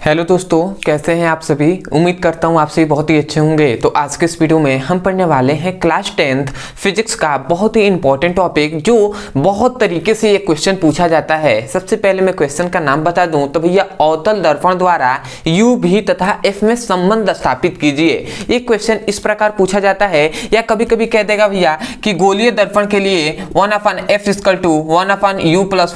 Hello दोस्तों, कैसे हैं आप सभी। उम्मीद करता हूं आप सभी बहुत ही अच्छे होंगे। तो आज के इस वीडियो में हम पढ़ने वाले हैं क्लास 10th फिजिक्स का बहुत ही इंपॉर्टेंट टॉपिक, जो बहुत तरीके से ये क्वेश्चन पूछा जाता है। सबसे पहले मैं क्वेश्चन का नाम बता दूं तो भैया अवतल दर्पण द्वारा u v तथा f में संबंध स्थापित कीजिए। ये क्वेश्चन इस प्रकार पूछा जाता है, या कभी कभी कह देगा भैया कि गोलीय दर्पण के लिए 1/f = 1/u +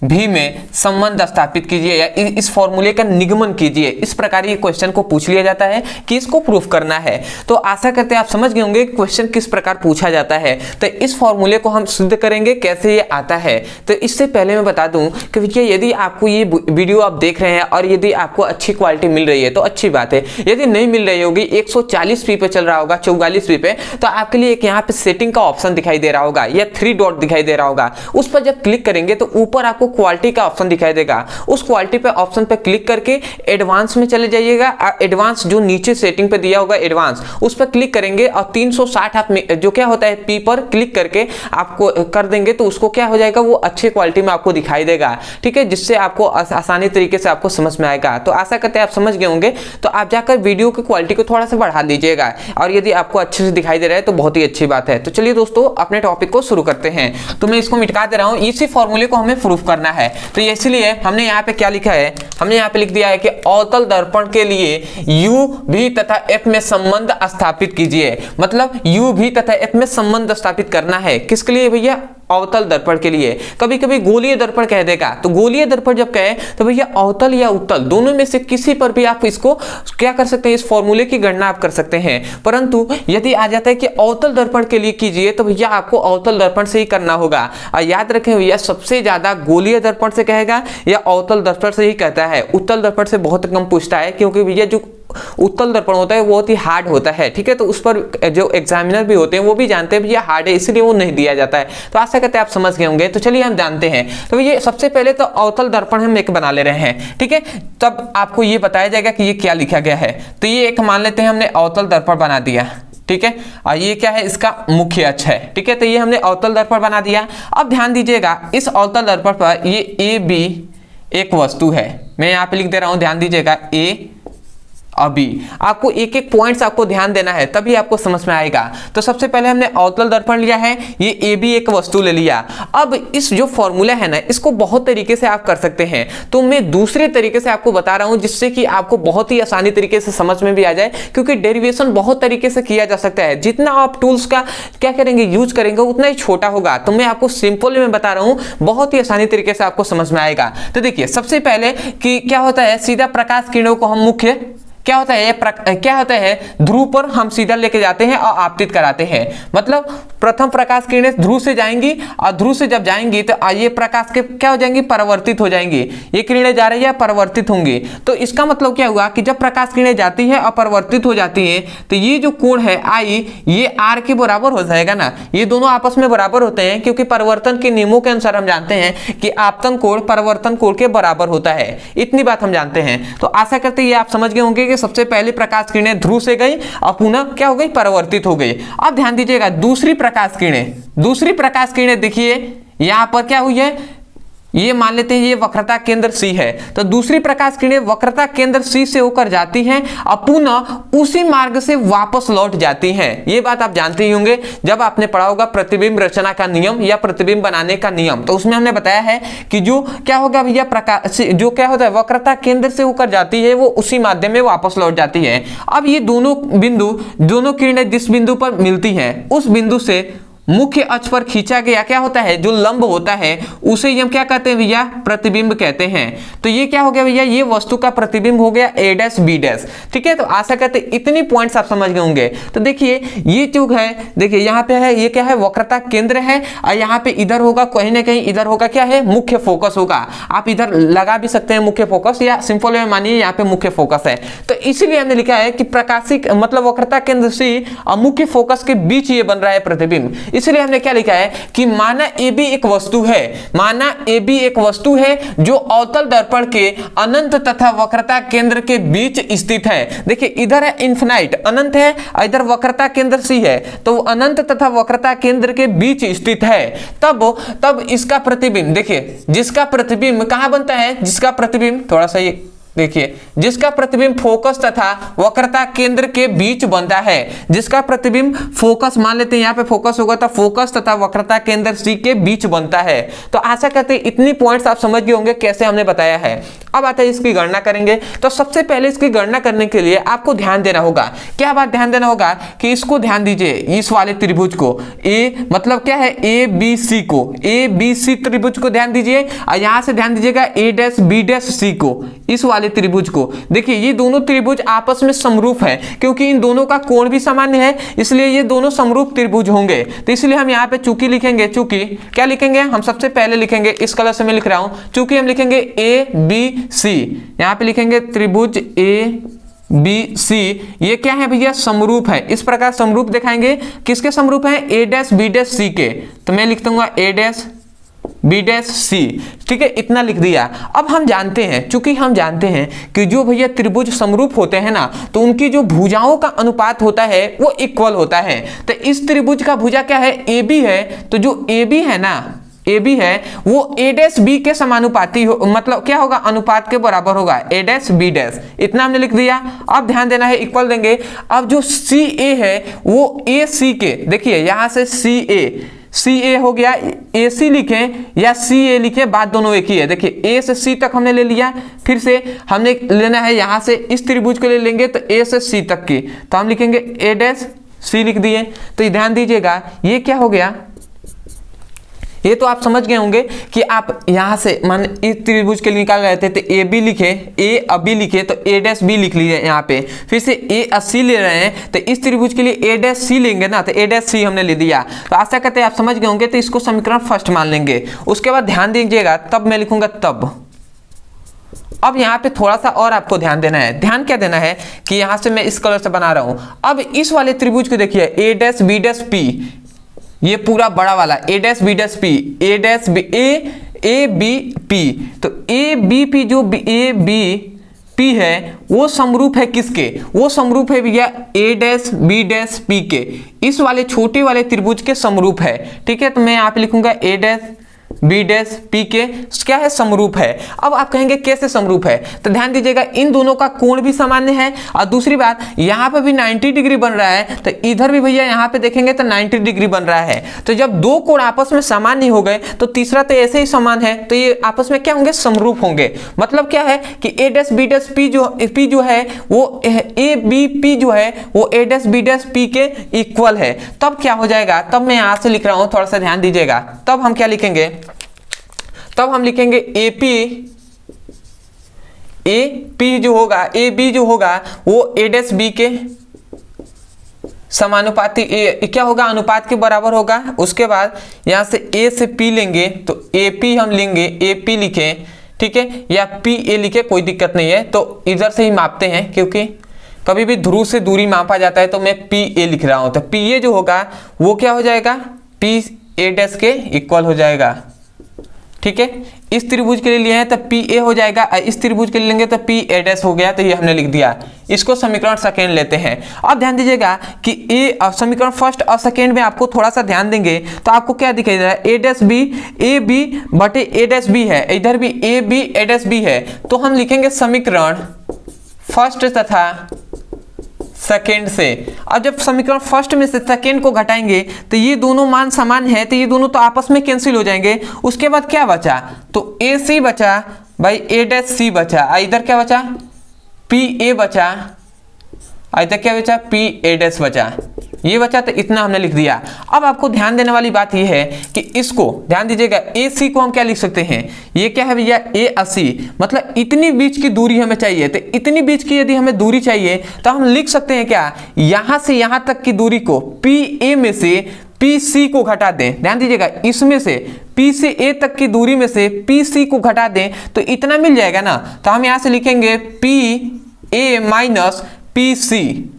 1/v में संबंध स्थापित कीजिए, या इस फॉर्मूले का निगमन कीजिए। इस प्रकार ये क्वेश्चन को पूछ लिया जाता है कि इसको प्रूफ करना है। तो आशा करते हैं आप समझ गए होंगे क्वेश्चन किस प्रकार पूछा जाता है। तो इस फॉर्मूले को हम सिद्ध करेंगे कैसे ये आता है। तो इससे पहले मैं बता दूं कि भैया यदि आपको ये वीडियो आप देख रहे हैं और यदि आपको अच्छी क्वालिटी मिल रही है तो अच्छी बात है। यदि नहीं मिल रही होगी, 140p पे चल रहा होगा, 44p पे, तो आपके लिए एक यहाँ पे सेटिंग का ऑप्शन दिखाई दे रहा होगा या 3 डॉट दिखाई दे रहा होगा। उस पर जब क्लिक करेंगे तो ऊपर आपको क्वालिटी का ऑप्शन दिखाई देगा। उस क्वालिटी पे ऑप्शन पे क्लिक करके एडवांस में चले जाइएगा। एडवांस जो नीचे सेटिंग पे दिया होगा एडवांस, उस पर क्लिक करेंगे और 360 आप जो क्या होता है पी पर क्लिक करके आपको कर देंगे तो उसको क्या हो जाएगा, वो अच्छी क्वालिटी में आपको दिखाई देगा। ठीक है, जिससे आपको आसानी तरीके से आपको समझ में आएगा। तो आशा करते हैं आप समझ गए होंगे। तो आप जाकर वीडियो की क्वालिटी को थोड़ा सा बढ़ा दीजिएगा, और यदि आपको अच्छे से दिखाई दे रहा है तो बहुत ही अच्छी बात है। तो चलिए दोस्तों अपने टॉपिक को शुरू करते हैं। तो मैं इसको मिटा दे रहा हूं, इसी फॉर्मूले को हमें प्रूफ करना है। तो इसलिए हमने यहाँ पे क्या लिखा है, हमने यहाँ पे लिख दिया है कि अवतल दर्पण के लिए u v तथा f में संबंध स्थापित कीजिए। मतलब u v तथा f में संबंध स्थापित करना है। किसके लिए भैया? अवतल दर्पण के लिए। कभी कभी गोलीय दर्पण कह देगा, तो गोलीय दर्पण जब कहे तो भैया अवतल या उत्तल दोनों में से किसी पर भी आप इसको क्या कर सकते हैं, इस फॉर्मूले की गणना आप कर सकते हैं। परंतु यदि आ जाता है कि अवतल दर्पण के लिए कीजिए तो भैया आपको अवतल दर्पण से ही करना होगा। और याद रखें भैया, सबसे ज्यादा गोलीय दर्पण से कहेगा या अवतल दर्पण से ही कहता है। उत्तल दर्पण से बहुत कम पूछता है, क्योंकि भैया जो उत्तल दर्पण होता है वो बहुत ही हार्ड होता है। ठीक है, तो उस पर जो एग्जामिनर भी होते हैं वो भी जानते हैं भैया हार्ड है, इसलिए वो नहीं दिया जाता है। तो आशा करते हैं आप समझ गए होंगे। तो चलिए हम जानते हैं। तो ये सबसे पहले तो अवतल दर्पण हम एक बना ले रहे हैं। ठीक है, तब आपको ये बताया जाएगा कि ये क्या लिखा गया है। तो ये एक मान लेते हैं हमने अवतल दर्पण बना दिया। ठीक है, और ये क्या है, इसका मुख्य अक्ष है। ठीक है, तो ये हमने अवतल दर्पण बना दिया। अब ध्यान दीजिएगा, इस अवतल दर्पण पर ये ए बी एक वस्तु है। मैं यहाँ पे लिख दे रहा हूं, ध्यान दीजिएगा, ए अभी आपको एक एक पॉइंट्स आपको ध्यान देना है, तभी आपको समझ में आएगा। तो सबसे पहले हमने अवतल दर्पण लिया है, ये ए बी एक वस्तु ले लिया। अब इस जो फॉर्मूला है ना, इसको बहुत तरीके से आप कर सकते हैं। तो मैं दूसरे तरीके से आपको बता रहा हूं, जिससे कि आपको बहुत ही आसानी तरीके से समझ में भी आ जाए, क्योंकि डेरिवेशन बहुत तरीके से किया जा सकता है। जितना आप टूल्स का क्या करेंगे, यूज करेंगे, उतना ही छोटा होगा। तो मैं आपको सिंपल में बता रहा हूं, बहुत ही आसानी तरीके से आपको समझ में आएगा। तो देखिए सबसे पहले कि क्या होता है, सीधा प्रकाश किरणों को हम मुख्य क्या होता है ध्रुव पर हम सीधा लेके जाते हैं और आपतित कराते हैं। मतलब प्रथम प्रकाश किरणें ध्रुव से जाएंगी, और ध्रुव से जब जाएंगी तो ये प्रकाश के क्या हो जाएंगी, परावर्तित हो जाएंगी। ये किरणें जा रही है, परावर्तित होंगी। तो इसका मतलब क्या हुआ कि जब प्रकाश किरणें जाती है और परावर्तित हो जाती है तो ये जो कोण है आई, ये आर के बराबर हो जाएगा ना। ये दोनों आपस में बराबर होते हैं, क्योंकि परिवर्तन के नियमों के अनुसार हम जानते हैं कि आपतन कोण परावर्तन कोण के बराबर होता है। इतनी बात हम जानते हैं। तो आशा करते हैं ये आप समझ गए होंगे। सबसे पहले प्रकाश किरणें ध्रुव से गई और पुनः क्या हो गई, परावर्तित हो गई। अब ध्यान दीजिएगा, दूसरी प्रकाश किरणें देखिए यहां पर क्या हुई है, ये मान लेते हैं ये वक्रता केंद्र C है। तो दूसरी प्रकाश किरणें वक्रता केंद्र C से होकर जाती हैं और पुनः उसी मार्ग से वापस लौट जाती हैं। ये बात आप जानते ही होंगे, जब आपने पढ़ा होगा प्रतिबिंब रचना का नियम या प्रतिबिंब बनाने का नियम, तो उसमें हमने बताया है कि जो क्या होगा भैया, प्रकाश जो क्या होता है वक्रता केंद्र से होकर जाती है वो उसी माध्यम में वापस लौट जाती है। अब ये दोनों किरणें जिस बिंदु पर मिलती हैं, उस बिंदु से मुख्य अक्ष पर खींचा गया क्या होता है, जो लंब होता है उसे हम क्या कहते हैं भैया, प्रतिबिंब कहते हैं। तो ये क्या हो गया भैया, ये वस्तु का प्रतिबिंब हो गया a डैश b डैश। ठीक है, तो आशा करते इतनी पॉइंट्स आप समझ गए होंगे। तो देखिए ये जो है, देखिए यहाँ पे है, ये क्या है, वक्रता केंद्र है, और यहाँ पे इधर होगा कहीं ना कहीं, इधर होगा क्या है, मुख्य फोकस होगा। आप इधर लगा भी सकते हैं मुख्य फोकस, या सिंपल में मानिए यहाँ पे मुख्य फोकस है। तो इसीलिए हमने लिखा है कि प्रकाशिक मतलब वक्रता केंद्र से और मुख्य फोकस के बीच ये बन रहा है प्रतिबिंब। इसलिए हमने क्या लिखा है कि माना ए बी एक वस्तु है, जो अवतल दर्पण के अनंत तथा वक्रता केंद्र के बीच स्थित है। देखिए इधर है इन्फिनाइट, अनंत है, इधर वक्रता केंद्र सी है, तो अनंत तथा वक्रता केंद्र के बीच स्थित है। तब इसका प्रतिबिंब देखिए, जिसका प्रतिबिंब कहां बनता है, जिसका प्रतिबिंब थोड़ा सा ये देखिए, जिसका प्रतिबिंब फोकस तथा वक्रता केंद्र के बीच बनता है, जिसका प्रतिबिंब फोकस, मान लेते हैं यहाँ पे फोकस होगा तो फोकस तथा वक्रता केंद्र सी के बीच बनता है। तो आशा करते हैं इतनी पॉइंट्स आप समझ गए होंगे कैसे हमने बताया है। अब आता है इसकी गणना करेंगे। तो सबसे पहले इसकी गणना करने के लिए आपको ध्यान देना होगा, क्या बात ध्यान देना होगा कि इसको ध्यान दीजिए, इस वाले त्रिभुज को, ए मतलब क्या है, ए बी सी को, ए बी सी त्रिभुज को ध्यान दीजिए, और यहां से ध्यान दीजिएगा ए डैश बी डैश सी को, इस वाले त्रिभुज को। देखिए ये दोनों त्रिभुज आपस में समरूप है, क्योंकि इन दोनों का कोण भी सामान्य है, इसलिए ये दोनों समरूप त्रिभुज होंगे। तो इसलिए हम यहाँ पे चूंकि लिखेंगे, चूंकि क्या लिखेंगे, हम सबसे पहले लिखेंगे, इस कलर से मैं लिख रहा हूं, चूंकि हम लिखेंगे ए बी सी, यहाँ पे लिखेंगे त्रिभुज ए बी सी, ये क्या है भैया, समरूप है। इस प्रकार समरूप दिखाएंगे, किसके समरूप है, A dash B dash C के। तो मैं लिख दूंगा ए डैश बी डैश सी, ठीक है, इतना लिख दिया। अब हम जानते हैं, चूंकि हम जानते हैं कि जो भैया त्रिभुज समरूप होते हैं ना, तो उनकी जो भुजाओं का अनुपात होता है वो इक्वल होता है। तो इस त्रिभुज का भुजा क्या है, ए बी है, तो जो ए बी है ना, ए बी है वो ए डैश बी के समानुपाती हो, मतलब क्या होगा, अनुपात के बराबर होगा, ए डैश बी डैश, इतना हमने लिख दिया। अब ध्यान देना है, इक्वल देंगे। अब जो सी ए है वो ए सी के, देखिए यहां से सी ए हो गया, ए सी लिखें या सी ए लिखें, बात दोनों एक ही है। देखिए ए से सी तक हमने ले लिया, फिर से हमने लेना है यहां से इस त्रिभुज को ले लेंगे तो ए से सी तक की, तो हम लिखेंगे ए डैश सी लिख दिए। तो ध्यान दीजिएगा ये क्या हो गया, ये तो आप समझ गए होंगे कि आप यहां से मान इस त्रिभुज के लिए निकाल रहे थे, तो ए बी लिखे, ए अबी लिखे तो ए डैश बी लिख लीजिए यहाँ पे, फिर से ए अस्सी ले रहे हैं तो इस त्रिभुज के लिए ए डैश सी लेंगे ना, तो ए डैश सी हमने ले दिया। तो आशा करते हैं आप समझ गए होंगे। तो इसको समीकरण फर्स्ट मान लेंगे, उसके बाद ध्यान दीजिएगा, तब मैं लिखूंगा तब। अब यहाँ पे थोड़ा सा और आपको ध्यान देना है, ध्यान क्या देना है कि यहां से मैं इस कलर से बना रहा हूं। अब इस वाले त्रिभुज को देखिए, A dash B dash P, ये पूरा बड़ा वाला A dash B dash P, A dash B A B P, तो ए बी पी जो ए बी पी है वो समरूप है किसके, वो समरूप है भैया ए डैश बी डैश पी के, इस वाले छोटे वाले त्रिभुज के समरूप है। ठीक है, तो मैं यहाँ पे लिखूंगा ए डैश बी डैश पी के क्या है, समरूप है। अब आप कहेंगे कैसे समरूप है, तो ध्यान दीजिएगा इन दोनों का कोण भी सामान्य है, और दूसरी बात यहाँ पे भी 90 डिग्री बन रहा है, तो इधर भी भैया यहाँ पे देखेंगे तो 90 डिग्री बन रहा है। तो जब दो कोण आपस में सामान्य हो गए तो तीसरा तो ऐसे ही समान है, तो ये आपस में क्या होंगे, समरूप होंगे। मतलब क्या है कि ए डैश बी डैश पी जो है वो ए बी पी जो है वो ए डैश बी डैश पी के इक्वल है। तब क्या हो जाएगा, तब मैं यहाँ से लिख रहा हूँ, थोड़ा सा ध्यान दीजिएगा, तब हम क्या लिखेंगे, तब हम लिखेंगे ए पी जो होगा, ए बी जो होगा वो ए डैश बी के समानुपाती, क्या होगा, अनुपात के बराबर होगा। उसके बाद यहां से ए से पी लेंगे तो ए पी हम लेंगे, ए पी लिखें, ठीक है, या पी ए लिखे, कोई दिक्कत नहीं है। तो इधर से ही मापते हैं, क्योंकि कभी भी ध्रुव से दूरी मापा जाता है, तो मैं पी ए लिख रहा हूं। तो पी ए जो होगा वो क्या हो जाएगा, पी ए डैश के इक्वल हो जाएगा। ठीक है, इस त्रिभुज के लिए लिए हैं तो पी ए हो जाएगा, इस त्रिभुज के लिए लेंगे तो पी ए डैश हो गया। तो ये हमने लिख दिया, इसको समीकरण सेकेंड लेते हैं। अब ध्यान दीजिएगा कि ए समीकरण फर्स्ट और सेकेंड में आपको थोड़ा सा ध्यान देंगे तो आपको क्या दिखाई दे रहा है, A dash B, A B बटे ए डैश बी है, इधर भी A B A dash B है। तो हम लिखेंगे समीकरण फर्स्ट तथा सेकेंड से। अब जब समीकरण फर्स्ट में से सेकेंड को घटाएंगे तो ये दोनों मान समान है, तो ये दोनों तो आपस में कैंसिल हो जाएंगे। उसके बाद क्या बचा, तो ए सी बचा भाई, ए डैश सी बचा, इधर क्या बचा, पी ए बचा, इधर क्या बचा, पी ए डैश बचा, ये बचा। तो इतना हमने लिख दिया। अब आपको ध्यान देने वाली बात यह है कि इसको ध्यान दीजिएगा, ए सी को हम क्या लिख सकते हैं, ये क्या है भैया, ए अस्सी, मतलब इतनी बीच की दूरी हमें चाहिए। तो इतनी बीच की यदि हमें दूरी चाहिए तो हम लिख सकते हैं क्या, यहां से यहां तक की दूरी को पी ए में से पी सी को घटा दें। ध्यान दीजिएगा, इसमें से पी से ए तक की दूरी में से पी सी को घटा दें तो इतना मिल जाएगा ना। तो हम यहां से लिखेंगे P A minus P C,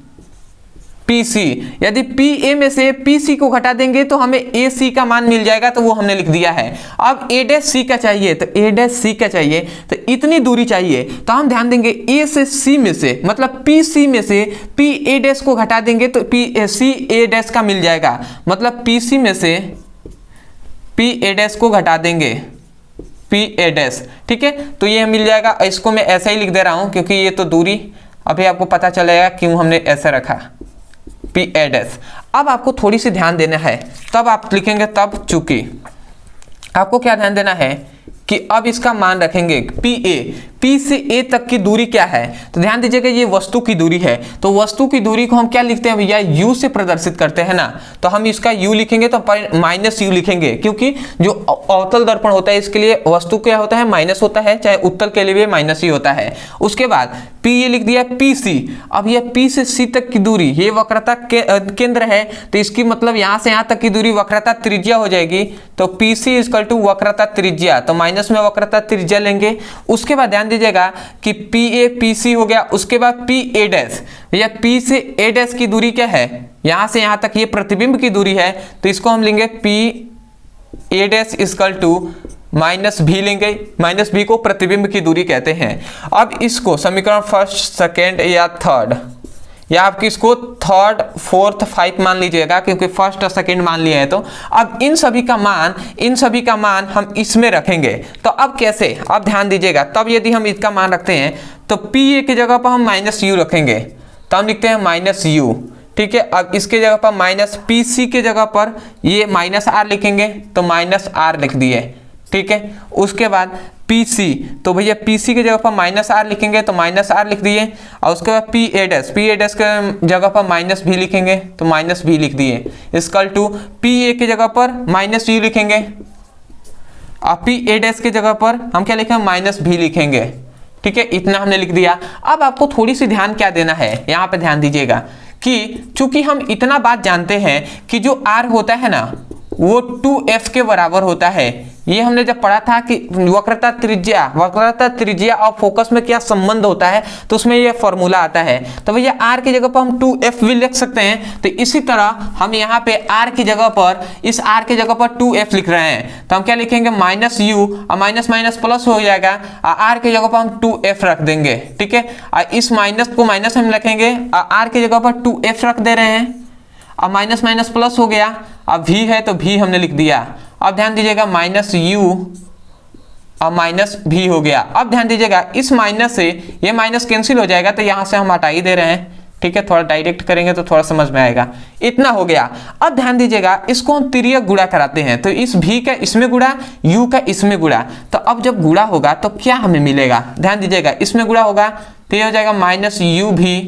P C, यदि पी ए में से पी सी को घटा देंगे तो हमें ए सी का मान मिल जाएगा, तो वो हमने लिख दिया है। अब ए डैश सी का चाहिए, तो ए डैश सी का चाहिए, तो इतनी दूरी चाहिए, तो हम ध्यान देंगे ए से सी में से, मतलब पी सी में से पी ए डैश को घटा देंगे तो पी सी ए डैश का मिल जाएगा। मतलब पी सी में से पी ए डैश को घटा देंगे पी ए डैश, ठीक है। तो ये मिल जाएगा, इसको मैं ऐसा ही लिख दे रहा हूँ क्योंकि ये तो दूरी अभी आपको पता चलेगा क्यों हमने ऐसा रखा, पी ए डैश। अब आपको थोड़ी सी ध्यान देना है, तब आप लिखेंगे तब, चूंकि आपको क्या ध्यान देना है कि अब इसका मान रखेंगे पी ए, पी से ए तक की दूरी क्या है, तो ध्यान दीजिएगा ये वस्तु की दूरी है। तो वस्तु की दूरी को हम क्या लिखते हैं भैया, यू से प्रदर्शित करते हैं ना। तो हम इसका यू लिखेंगे तो माइनस यू लिखेंगे, क्योंकि जो अवतल दर्पण होता है इसके लिए वस्तु क्या होता है, माइनस होता है, चाहे उत्तल के लिए भी माइनस ही होता है। उसके बाद पी ये लिख दिया पी सी। अब ये पी से सी तक की दूरी, ये वक्रता केंद्र है, तो इसकी मतलब यहां से यहां तक की दूरी वक्रता त्रिज्या हो जाएगी। तो पी सी इक्वल टू वक्रता त्रिज्या, तो माइनस में वक्रता त्रिज्या लेंगे। उसके बाद ध्यान दीजिएगा कि पी ए पी सी हो गया। उसके बाद पी ए डैश, या पी से ए डैश की दूरी क्या है, यहां से यहां तक ये प्रतिबिंब की दूरी है, तो इसको हम लेंगे P A dash equal to minus भी लेंगे। माइनस भी को प्रतिबिंब की दूरी कहते हैं। अब इसको समीकरण फर्स्ट, सेकेंड या थर्ड, या आप किसको थर्ड, फोर्थ, फाइव मान लीजिएगा, क्योंकि फर्स्ट और सेकंड मान लिया है। तो अब इन सभी का मान हम इसमें रखेंगे। तो अब कैसे, अब ध्यान दीजिएगा, तब यदि हम इसका मान रखते हैं तो पी ए की जगह पर हम माइनस यू रखेंगे, तो हम लिखते हैं माइनस यू, ठीक है। अब इसके जगह पर माइनस पी सी के जगह पर ये माइनस आर लिखेंगे, तो माइनस आर लिख दिए, ठीक है। उसके बाद पी सी, तो भैया पी सी की जगह पर माइनस आर लिखेंगे, तो माइनस आर लिख दिए। और उसके बाद पी ए डैश के जगह पर माइनस भी लिखेंगे, तो माइनस भी लिख दिए। इक्वल टू पी ए की जगह पर माइनस यू लिखेंगे, और पी ए डैश की जगह पर हम क्या लिखेंगे, माइनस भी लिखेंगे, ठीक है। इतना हमने लिख दिया। अब आपको थोड़ी सी ध्यान क्या देना है, यहाँ पे ध्यान दीजिएगा कि चूंकि हम इतना बात जानते हैं कि जो आर होता है ना वो 2f के बराबर होता है। ये हमने जब पढ़ा था कि वक्रता त्रिज्या और फोकस में क्या संबंध होता है, तो उसमें ये फॉर्मूला आता है। तो भैया r की जगह पर हम 2f भी लिख सकते हैं। तो इसी तरह हम यहाँ पे r की जगह पर, इस r की जगह पर 2f लिख रहे हैं, तो हम क्या लिखेंगे, माइनस यू, और माइनस माइनस प्लस हो जाएगा, और r की जगह पर हम 2f रख देंगे, ठीक है। और इस माइनस को माइनस हम रखेंगे, और r की जगह पर 2f रख दे रहे हैं, अब माइनस माइनस प्लस हो गया। अब भी है तो भी हमने लिख दिया। अब ध्यान दीजिएगा माइनस यू और माइनस भी हो गया। अब ध्यान दीजिएगा इस माइनस से ये माइनस कैंसिल हो जाएगा, तो यहाँ से हम हटा ही दे रहे हैं, ठीक है। थोड़ा डायरेक्ट करेंगे तो थोड़ा समझ में आएगा। इतना हो गया। अब ध्यान दीजिएगा इसको हम तिर्यक गुणा कराते हैं, तो इस भी का इसमें गुणा, यू का इसमें गुणा। तो अब जब गुणा होगा तो क्या हमें मिलेगा, ध्यान दीजिएगा इसमें गुणा होगा तो ये हो जाएगा माइनस यू भी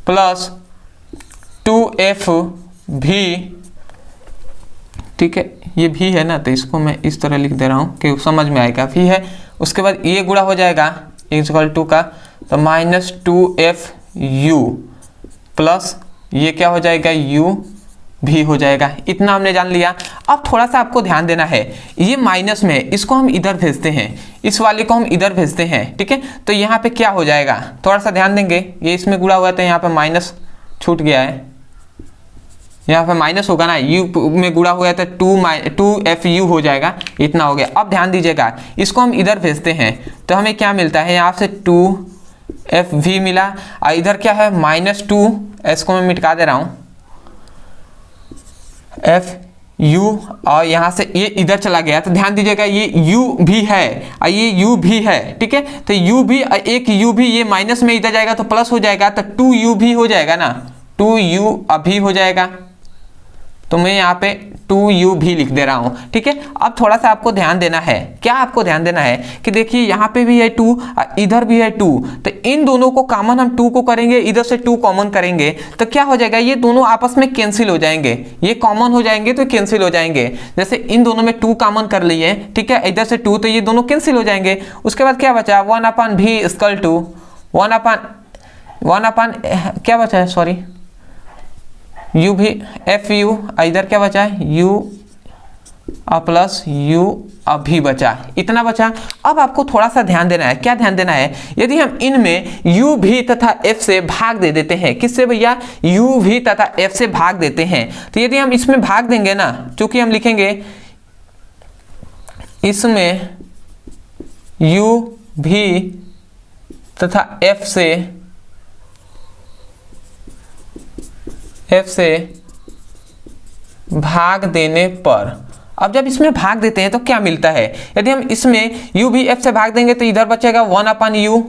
प्लस 2f भी, ठीक है। ये भी है ना, तो इसको मैं इस तरह लिख दे रहा हूँ कि समझ में आएगा, भी है। उसके बाद ये गुणा हो जाएगा इक्वल टू का, तो माइनस 2f u प्लस ये क्या हो जाएगा, u भी हो जाएगा। इतना हमने जान लिया। अब थोड़ा सा आपको ध्यान देना है, ये माइनस में इसको हम इधर भेजते हैं, इस वाले को हम इधर भेजते हैं, ठीक है। तो यहाँ पे क्या हो जाएगा, थोड़ा सा ध्यान देंगे, ये इसमें गुणा हुआ है तो यहाँ पे माइनस छूट गया है, यहाँ पे माइनस होगा ना, u में गुणा हुआ है तो 2f(u) हो जाएगा। इतना हो गया। अब ध्यान दीजिएगा इसको हम इधर भेजते हैं तो हमें क्या मिलता है, यहाँ से 2f(v) मिला, और इधर क्या है माइनस 2, इसको मैं मिटा दे रहा हूँ, f(u), और यहाँ से ये इधर चला गया। तो ध्यान दीजिएगा ये u भी है और ये u भी है, ठीक है। तो u भी, एक u भी, ये माइनस में इधर जाएगा तो प्लस हो जाएगा, तो 2u भी हो जाएगा ना, 2u अभी हो जाएगा। तो मैं यहाँ पे 2u भी लिख दे रहा हूँ, ठीक है। अब थोड़ा सा आपको ध्यान देना है, क्या आपको ध्यान देना है कि देखिए यहाँ पे भी है 2, इधर भी है 2, तो इन दोनों को कॉमन हम 2 को करेंगे, इधर से 2 कॉमन करेंगे तो क्या हो जाएगा, ये दोनों आपस में कैंसिल हो जाएंगे, ये कॉमन हो जाएंगे तो कैंसिल हो जाएंगे। जैसे इन दोनों में 2 कॉमन कर लिए, ठीक है, इधर से 2, तो ये दोनों कैंसिल हो जाएंगे। उसके बाद क्या बचा, 1/v इक्वल टू 1/, क्या बचा है, सॉरी, u भी f(u), इधर क्या बचा है, u प्लस u अभी बचा, इतना बचा। अब आपको थोड़ा सा ध्यान देना है, क्या ध्यान देना है, यदि हम इनमें u भी तथा f से भाग दे देते हैं, किससे भैया, u भी तथा f से भाग देते हैं, तो यदि हम इसमें भाग देंगे ना, चूंकि हम लिखेंगे इसमें u भी तथा f से भाग देने पर अब जब इसमें भाग देते हैं तो क्या मिलता है, यदि हम इसमें u भी f से भाग देंगे तो इधर बचेगा 1/u,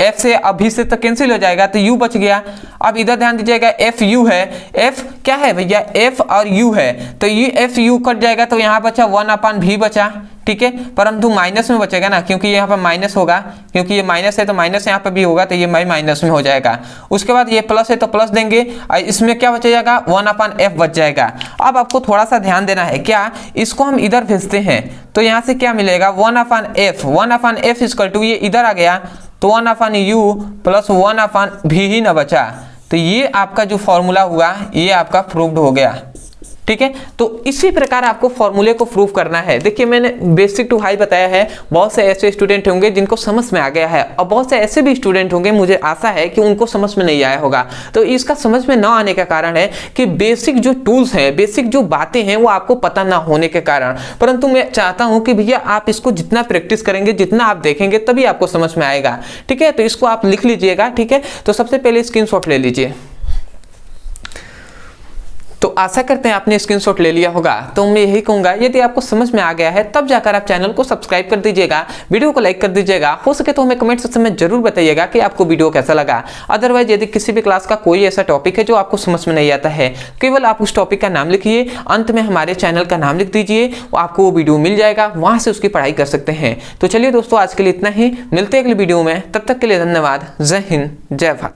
f से अभी से तो कैंसिल हो जाएगा तो u बच गया। अब इधर ध्यान दीजिएगा f u है, f क्या है भैया, f और u है, तो ये f u कट जाएगा तो यहाँ बचा 1/v बचा, ठीक है, परंतु माइनस में बचेगा ना, क्योंकि यहाँ पर माइनस होगा, क्योंकि ये माइनस है तो माइनस यहाँ पर भी होगा, तो ये माइनस में हो जाएगा। उसके बाद ये प्लस है तो प्लस देंगे, और इसमें क्या बच जाएगा 1/f बच जाएगा। अब आपको थोड़ा सा ध्यान देना है, क्या इसको हम इधर भेजते हैं तो यहाँ से क्या मिलेगा 1/f इक्वल टू, ये इधर आ गया तो 1/u प्लस 1/v ही ना बचा, तो ये आपका जो फॉर्मूला हुआ ये आपका प्रूव्ड हो गया, ठीक है। तो इसी प्रकार आपको फॉर्मूले को प्रूव करना है। देखिए मैंने बेसिक टू हाई बताया है, बहुत से ऐसे स्टूडेंट होंगे जिनको समझ में आ गया है, और बहुत से ऐसे भी स्टूडेंट होंगे मुझे आशा है कि उनको समझ में नहीं आया होगा। तो इसका समझ में ना आने का कारण है कि बेसिक जो टूल्स हैं, बेसिक जो बातें हैं वो आपको पता ना होने के कारण। परंतु मैं चाहता हूं कि भैया आप इसको जितना प्रैक्टिस करेंगे, जितना आप देखेंगे तभी आपको समझ में आएगा, ठीक है। तो इसको आप लिख लीजिएगा, ठीक है। तो सबसे पहले स्क्रीनशॉट ले लीजिए। तो आशा करते हैं आपने स्क्रीनशॉट ले लिया होगा। तो मैं यही कहूंगा, यदि आपको समझ में आ गया है तब जाकर आप चैनल को सब्सक्राइब कर दीजिएगा, वीडियो को लाइक कर दीजिएगा, हो सके तो हमें कमेंट सेक्शन में जरूर बताइएगा कि आपको वीडियो कैसा लगा। अदरवाइज यदि किसी भी क्लास का कोई ऐसा टॉपिक है जो आपको समझ में नहीं आता है, केवल आप उस टॉपिक का नाम लिखिए, अंत में हमारे चैनल का नाम लिख दीजिए, आपको वो वीडियो मिल जाएगा, वहां से उसकी पढ़ाई कर सकते हैं। तो चलिए दोस्तों, आज के लिए इतना ही, मिलते हैं अगली वीडियो में, तब तक के लिए धन्यवाद। जय हिंद, जय भारत।